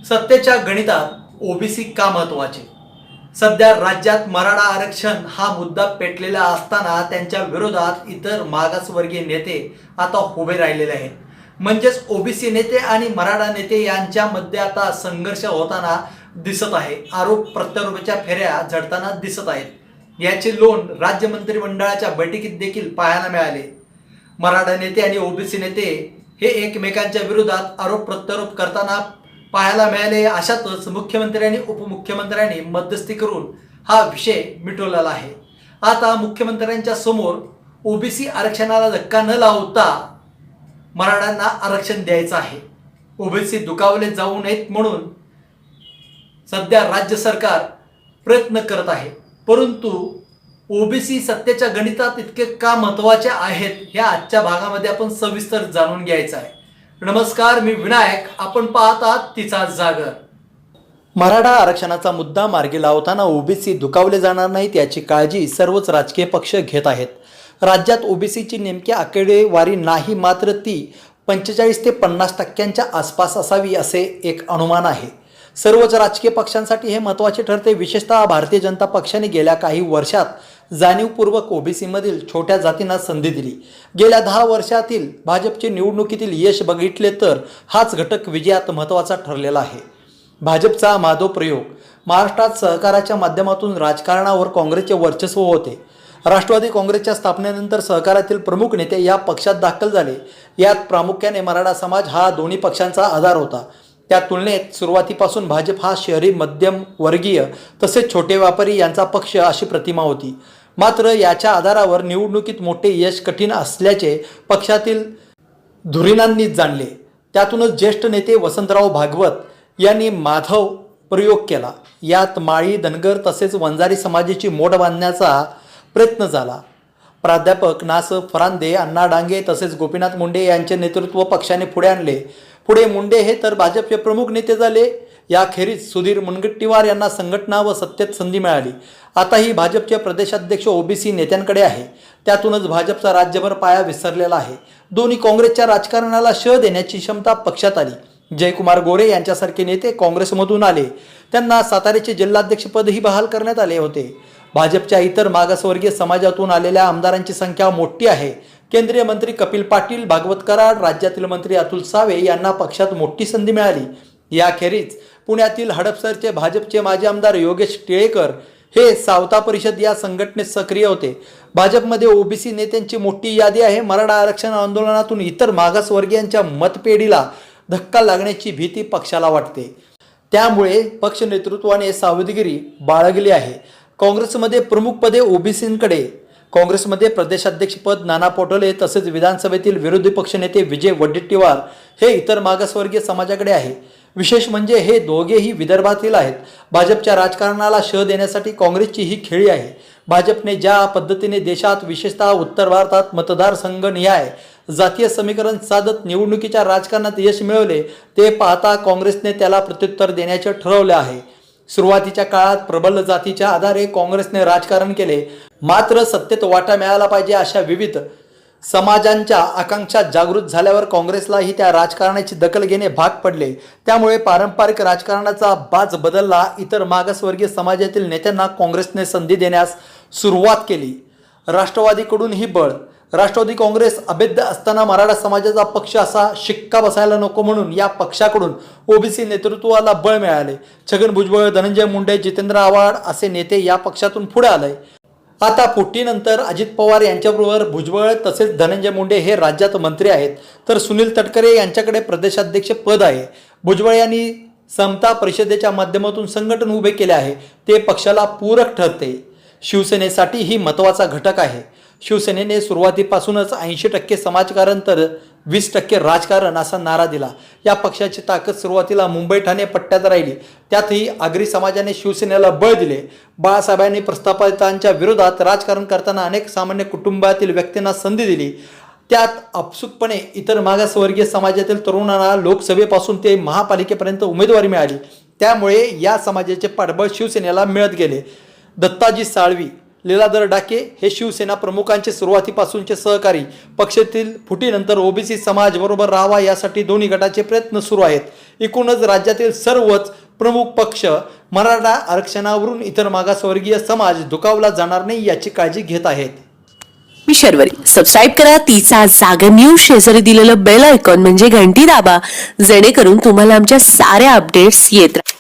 सत्तेच्या गणितात ओबीसी का महत्वाचे? सध्या राज्यात मराठा आरक्षण हा मुद्दा पेटलेला असताना त्यांच्या विरोधात इतर मागासवर्गीय नेते आता उभे राहिलेले आहेत. म्हणजेच ओबीसी नेते आणि मराठा नेते यांच्यामध्ये आता संघर्ष होताना दिसत आहे. आरोप प्रत्यारोपाच्या फेऱ्या झडताना दिसत आहेत. याचे लोण राज्य मंत्रिमंडळाच्या बैठकीत देखील पाहायला मिळाले. मराठा नेते आणि ओबीसी नेते हे एकमेकांच्या विरोधात आरोप प्रत्यारोप करताना पाहायला मिळाले. अशातच मुख्यमंत्री आणि उपमुख्यमंत्र्यांनी मध्यस्थी करून हा विषय मिटवलेला आहे. आता मुख्यमंत्र्यांच्या समोर ओबीसी आरक्षणाला धक्का न लावता मराठ्यांना आरक्षण द्यायचं आहे. ओबीसी दुखावले जाऊ नयेत म्हणून सध्या राज्य सरकार प्रयत्न करत आहे. परंतु ओबीसी सत्तेच्या गणितात इतके का महत्त्वाचे आहेत हे आजच्या भागामध्ये आपण सविस्तर जाणून घ्यायचं आहे. नमस्कार, मी विनायक. आपण पाहत आहात तिचा जागर. मराठा आरक्षणाचा मुद्दा मार्गी लावताना ओबीसी दुखावले जाणार नाहीत याची काळजी सर्वच राजकीय पक्ष घेत आहेत. राज्यात ओबीसीची नेमकी आकडेवारी नाही, मात्र ती 45 ते 50% आसपास असावी असे एक अनुमान आहे. सर्वच राजकीय पक्षांसाठी हे महत्त्वाचे ठरते. विशेषतः भारतीय जनता पक्षाने गेल्या काही वर्षात जाणीवपूर्वक ओबीसीमधील छोट्या जातींना संधी दिली. गेल्या 10 वर्षातील भाजपचे निवडणुकीतील यश बघितले तर हाच घटक विजयात महत्त्वाचा ठरलेला आहे. भाजपचा माधव प्रयोग. महाराष्ट्रात सहकाराच्या माध्यमातून राजकारणावर काँग्रेसचे वर्चस्व होते. राष्ट्रवादी काँग्रेसच्या स्थापनेनंतर सहकारातील प्रमुख नेते या पक्षात दाखल झाले. यात प्रामुख्याने मराठा समाज हा दोन्ही पक्षांचा आधार होता. त्या तुलनेत सुरुवातीपासून भाजप हा शहरी मध्यम वर्गीय तसेच छोटे व्यापारी यांचा पक्ष अशी प्रतिमा होती. मात्र याच्या आधारावर निवडणुकीत मोठे यश कठीण असल्याचे पक्षातील धुरीणांनी जाणले. त्यातूनच ज्येष्ठ नेते वसंतराव भागवत यांनी माधव प्रयोग केला. यात माळी, धनगर तसेच वंजारी समाजाची मोड बांधण्याचा प्रयत्न झाला. प्राध्यापक ना. स. फरांदे, अण्णा डांगे तसेच गोपीनाथ मुंडे यांचे नेतृत्व पक्षाने पुढे आणले. पुढे मुंडे हे तर भाजपचे प्रमुख नेते झाले. याखेरीज सुधीर मुनगंटीवार यांना संघटना व सत्तेत संधी मिळाली. आताही भाजपचे प्रदेशाध्यक्ष ओबीसी नेत्यांकडे आहे. त्यातूनच भाजपचा राज्यभर पाया विसरलेला आहे. दोन्ही काँग्रेसच्या राजकारणाला श देण्याची क्षमता पक्षात आली. जयकुमार गोरे यांच्यासारखे नेते काँग्रेसमधून आले. त्यांना साताऱ्याचे जिल्हाध्यक्षपदही बहाल करण्यात आले होते. भाजपच्या इतर मागासवर्गीय समाजातून आलेल्या आमदारांची संख्या मोठी आहे. केंद्रीय मंत्री कपिल पाटील, भागवत कराड, राज्यातील मंत्री अतुल सावे यांना पक्षात मोठी संधी मिळाली. याखेरीज पुण्यातील हडपसरचे भाजपचे माजी आमदार योगेश टिळेकर हे सावता परिषद या संघटनेत सक्रिय होते. भाजपमध्ये ओबीसी नेत्यांची मोठी यादी आहे. मराठा आरक्षण आंदोलनातून इतर मागासवर्गीयांच्या मतपेढीला धक्का लागण्याची भीती पक्षाला वाटते. त्यामुळे पक्ष नेतृत्वाने सावधगिरी बाळगली आहे. काँग्रेसमध्ये प्रमुख पदे ओबीसींकडे. काँग्रेसमध्ये प्रदेशाध्यक्षपद नाना पटोले तसेच विधानसभेतील विरोधी पक्षनेते विजय वडेट्टीवार हे इतर मागासवर्गीय समाजाकडे आहे. विशेष म्हणजे हे दोघेही विदर्भातील आहेत. भाजपच्या राजकारणाला श देण्यासाठी काँग्रेसची ही खेळी आहे. भाजपने ज्या पद्धतीने देशात विशेषतः उत्तर भारतात मतदारसंघनिहाय जातीय समीकरण साधत निवडणुकीच्या राजकारणात यश मिळवले ते पाहता काँग्रेसने त्याला प्रत्युत्तर देण्याचे ठरवले आहे. सुरुवातीच्या काळात प्रबल जातीच्या आधारे काँग्रेसने राजकारण केले. मात्र सत्तेत वाटा मिळाला पाहिजे अशा विविध समाजांच्या आकांक्षा जागृत झाल्यावर काँग्रेसलाही त्या राजकारणाची दखल घेणे भाग पडले. त्यामुळे पारंपरिक राजकारणाचा बाज बदलला. इतर मागासवर्गीय समाजातील नेत्यांना काँग्रेसने संधी देण्यास सुरुवात केली. राष्ट्रवादीकडून ही बळ. राष्ट्रवादी काँग्रेस अभेद्य असताना मराठा समाजाचा पक्ष असा शिक्का बसायला नको म्हणून या पक्षाकडून ओबीसी नेतृत्वाला बळ मिळाले. छगन भुजबळ, धनंजय मुंडे, जितेंद्र आव्हाड असे नेते या पक्षातून पुढे आले. आता फुटीनंतर अजित पवार यांच्याबरोबर भुजबळ तसेच धनंजय मुंडे हे राज्यात मंत्री आहेत, तर सुनील तटकरे यांच्याकडे प्रदेशाध्यक्ष पद आहे. भुजबळ यांनी समता परिषदेच्या माध्यमातून संघटन उभे केले आहे. ते पक्षाला पूरक ठरते. शिवसेनेसाठी ही महत्त्वाचा घटक आहे. शिवसेनेने सुरुवातीपासूनच 80% समाजकारण तर 20% राजकारण असा नारा दिला. या पक्षाची ताकद सुरुवातीला मुंबई ठाणे पट्ट्यात राहिली. त्यातही आगरी समाजाने शिवसेनेला बळ दिले. बाळासाहेबांनी प्रस्थापितांच्या विरोधात राजकारण करताना अनेक सामान्य कुटुंबातील व्यक्तींना संधी दिली. त्यात आपसुकपणे इतर मागासवर्गीय समाजातील तरुणांना लोकसभेपासून ते महापालिकेपर्यंत उमेदवारी मिळाली. त्यामुळे या समाजाचे पाठबळ शिवसेनेला मिळत गेले. दत्ताजी साळवी लीलाधर डाके हे शिवसेना प्रमुखांचे सुरुवातीपासूनचे सहकारी. पक्षातील फुटीनंतर ओबीसी समाज बरोबर राहावा यासाठी दोन्ही गटाचे प्रयत्न सुरू आहेत. एकूणच राज्यातील सर्वच प्रमुख पक्ष मराठा आरक्षणावरून इतर मागासवर्गीय समाज दुखावला जाणार नाही याची काळजी घेत आहेत. मी शर्वरी. सबस्क्राईब करा तिचा जागर न्यूज. शेजारी दिलेलं बेल आयकॉन म्हणजे घंटी दाबा, जेणेकरून तुम्हाला आमच्या साऱ्या अपडेट्स येत राहतील.